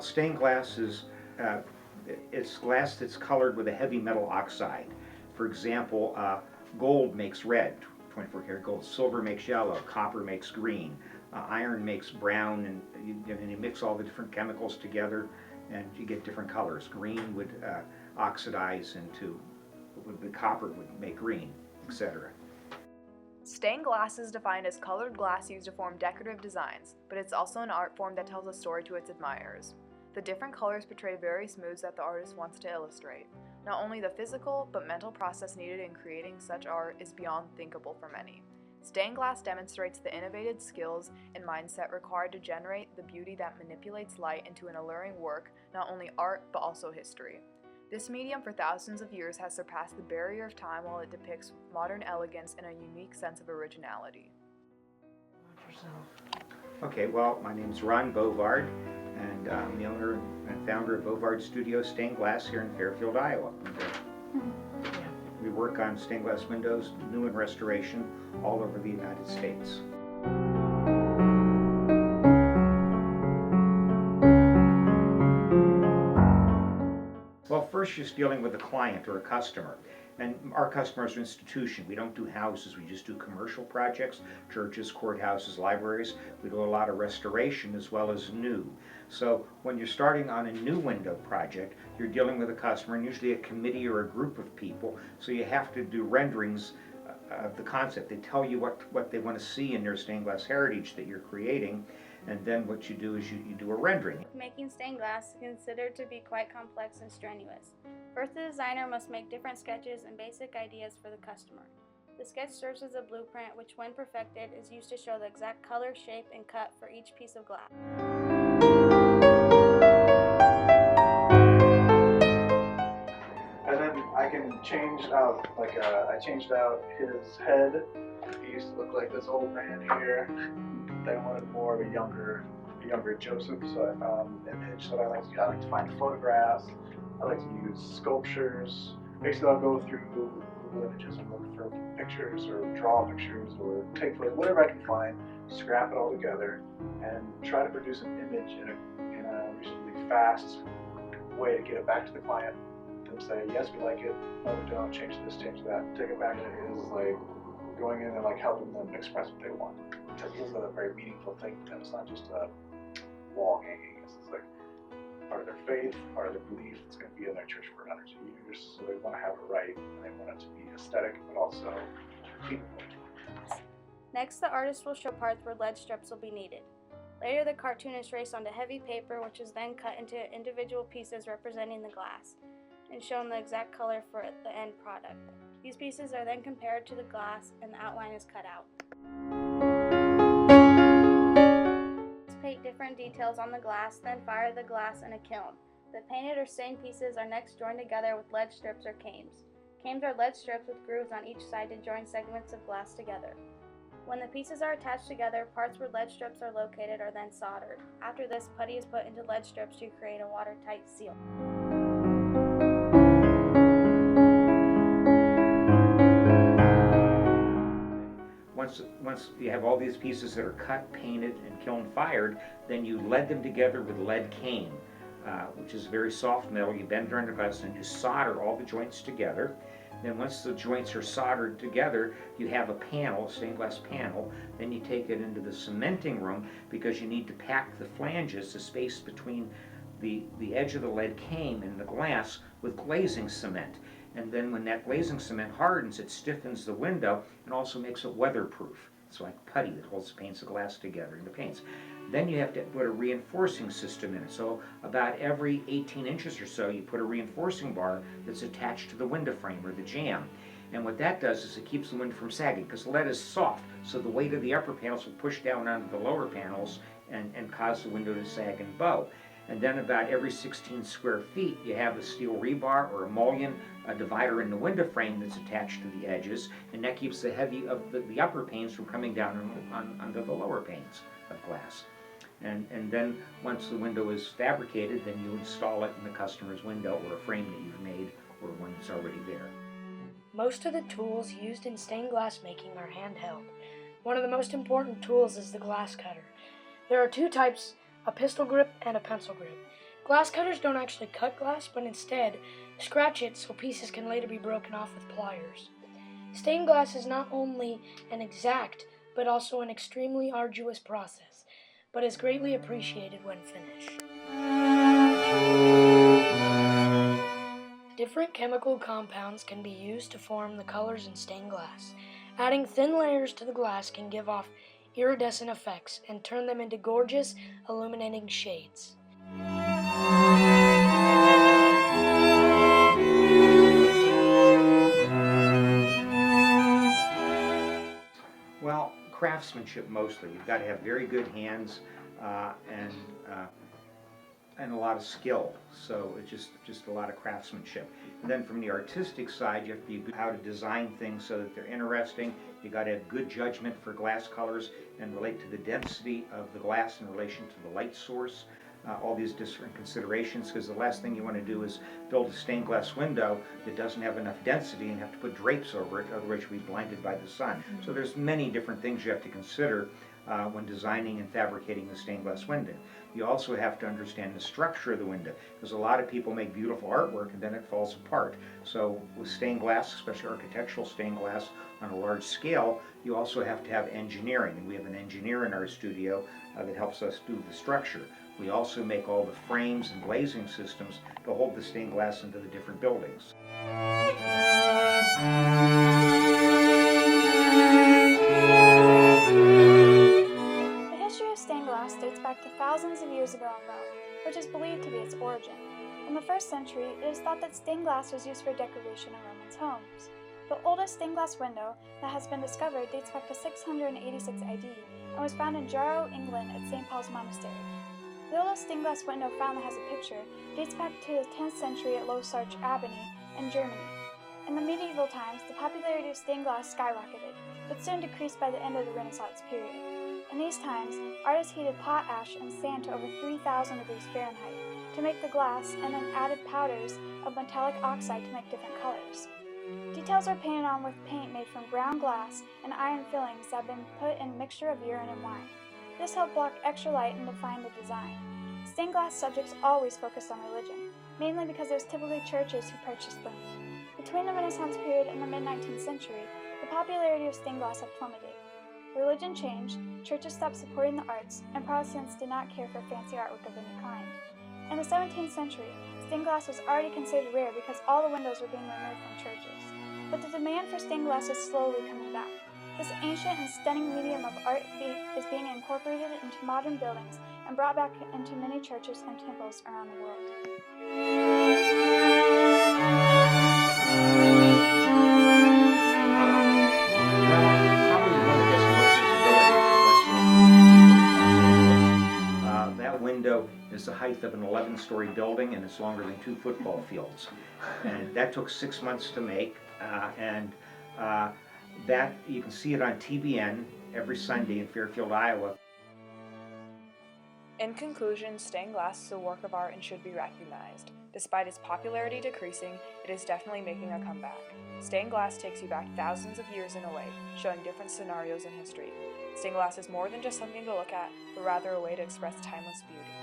stained glass is it's glass that's colored with a heavy metal oxide. For example, gold makes red, 24 karat gold. Silver makes yellow. Copper makes green. Iron makes brown, and you mix all the different chemicals together, and you get different colors. Green would oxidize into, the copper would make green, etc. Stained glass is defined as colored glass used to form decorative designs, but it's also an art form that tells a story to its admirers. The different colors portray various moods that the artist wants to illustrate. Not only the physical, but mental process needed in creating such art is beyond thinkable for many. Stained glass demonstrates the innovative skills and mindset required to generate the beauty that manipulates light into an alluring work, not only art, but also history. This medium for thousands of years has surpassed the barrier of time while it depicts modern elegance and a unique sense of originality. Okay, well, my name's Ron Bovard, and I'm the owner and founder of Bovard Studio Stained Glass here in Fairfield, Iowa. We work on stained glass windows, new and restoration, all over the United States. Well, first you're dealing with a client or a customer. And our customers are an institution. We don't do houses, we just do commercial projects, churches, courthouses, libraries. We do a lot of restoration as well as new. So when you're starting on a new window project, you're dealing with a customer, and usually a committee or a group of people, so you have to do renderings of the concept. They tell you what they want to see in their stained glass heritage that you're creating, and then what you do is you do a rendering. Making stained glass is considered to be quite complex and strenuous. First, the designer must make different sketches and basic ideas for the customer. The sketch serves as a blueprint which, when perfected, is used to show the exact color, shape, and cut for each piece of glass. And then I can change out, I changed out his head. He used to look like this old man here. I wanted more of a younger Joseph, so I found an image that I like to. I like to find photographs. I like to use sculptures. Basically, I'll go through Google Images and look for pictures, or draw pictures, or take whatever I can find, scrap it all together, and try to produce an image in a reasonably fast way to get it back to the client. Them say, yes, we like it. No, we don't. Change this, change that. Take it back. It is like going in and helping them express what they want. Because this is a very meaningful thing to them. It's not just a wall hanging. This is like part of their faith, part of their belief. It's going to be in their church for hundreds of years, so they want to have it right, and they want it to be aesthetic, but also repeatable. Next, the artist will show parts where lead strips will be needed. Later, the cartoon is traced onto heavy paper, which is then cut into individual pieces representing the glass, and shown the exact color for the end product. These pieces are then compared to the glass, and the outline is cut out. Paint different details on the glass, then fire the glass in a kiln. The painted or stained pieces are next joined together with lead strips or cames. Cames are lead strips with grooves on each side to join segments of glass together. When the pieces are attached together, parts where lead strips are located are then soldered. After this, putty is put into lead strips to create a watertight seal. Once you have all these pieces that are cut, painted, and kiln fired, then you lead them together with lead cane, which is very soft metal. You bend it under glass and you solder all the joints together. Then once the joints are soldered together, you have a panel, a stained glass panel. Then you take it into the cementing room because you need to pack the flanges, the space between the edge of the lead cane and the glass, with glazing cement. And then when that glazing cement hardens, it stiffens the window and also makes it weatherproof. It's like putty that holds the panes of glass together in the paints. Then you have to put a reinforcing system in it. So about every 18 inches or so, you put a reinforcing bar that's attached to the window frame or the jamb. And what that does is it keeps the window from sagging, because lead is soft, so the weight of the upper panels will push down onto the lower panels and cause the window to sag and bow. And then about every 16 square feet, you have a steel rebar or a mullion, a divider in the window frame that's attached to the edges, and that keeps the heavy of the upper panes from coming down onto the lower panes of glass. And then once the window is fabricated, then you install it in the customer's window, or a frame that you've made, or one that's already there. Most of the tools used in stained glass making are handheld. One of the most important tools is the glass cutter. There are two types, a pistol grip and a pencil grip. Glass cutters don't actually cut glass, but instead scratch it so pieces can later be broken off with pliers. Stained glass is not only an exact, but also an extremely arduous process, but is greatly appreciated when finished. Different chemical compounds can be used to form the colors in stained glass. Adding thin layers to the glass can give off iridescent effects and turn them into gorgeous, illuminating shades. Well, craftsmanship mostly. You've got to have very good hands and a lot of skill. So it's just a lot of craftsmanship. And then from the artistic side, you have to be good how to design things so that they're interesting. You got to have good judgment for glass colors and relate to the density of the glass in relation to the light source. All these different considerations, because the last thing you want to do is build a stained glass window that doesn't have enough density and have to put drapes over it, otherwise you'll be blinded by the sun. So there's many different things you have to consider when designing and fabricating the stained glass window. You also have to understand the structure of the window, because a lot of people make beautiful artwork and then it falls apart. So with stained glass, especially architectural stained glass on a large scale, you also have to have engineering, and we have an engineer in our studio that helps us do the structure. We also make all the frames and glazing systems to hold the stained glass into the different buildings. The history of stained glass dates back to thousands of years ago in Rome, which is believed to be its origin. In the 1st century, it is thought that stained glass was used for decoration in Romans' homes. The oldest stained glass window that has been discovered dates back to 686 AD and was found in Jarrow, England at St. Paul's Monastery. The oldest stained glass window found that has a picture dates back to the 10th century at Lossarch Abbey in Germany. In the medieval times, the popularity of stained glass skyrocketed, but soon decreased by the end of the Renaissance period. In these times, artists heated pot ash and sand to over 3,000 degrees Fahrenheit to make the glass, and then added powders of metallic oxide to make different colors. Details are painted on with paint made from ground glass and iron fillings that have been put in a mixture of urine and wine. This helped block extra light and define the design. Stained glass subjects always focused on religion, mainly because it was typically churches who purchased them. Between the Renaissance period and the mid-19th century, the popularity of stained glass had plummeted. Religion changed, churches stopped supporting the arts, and Protestants did not care for fancy artwork of any kind. In the 17th century, stained glass was already considered rare because all the windows were being removed from churches. But the demand for stained glass is slowly coming back. This ancient and stunning medium of art is being incorporated into modern buildings and brought back into many churches and temples around the world. That window is the height of an 11-story building, and it's longer than 2 football fields. And that took 6 months to make, that you can see it on TBN every Sunday in Fairfield, Iowa. In conclusion, stained glass is a work of art and should be recognized. Despite its popularity decreasing, it is definitely making a comeback. Stained glass takes you back thousands of years in a way, showing different scenarios in history. Stained glass is more than just something to look at, but rather a way to express timeless beauty.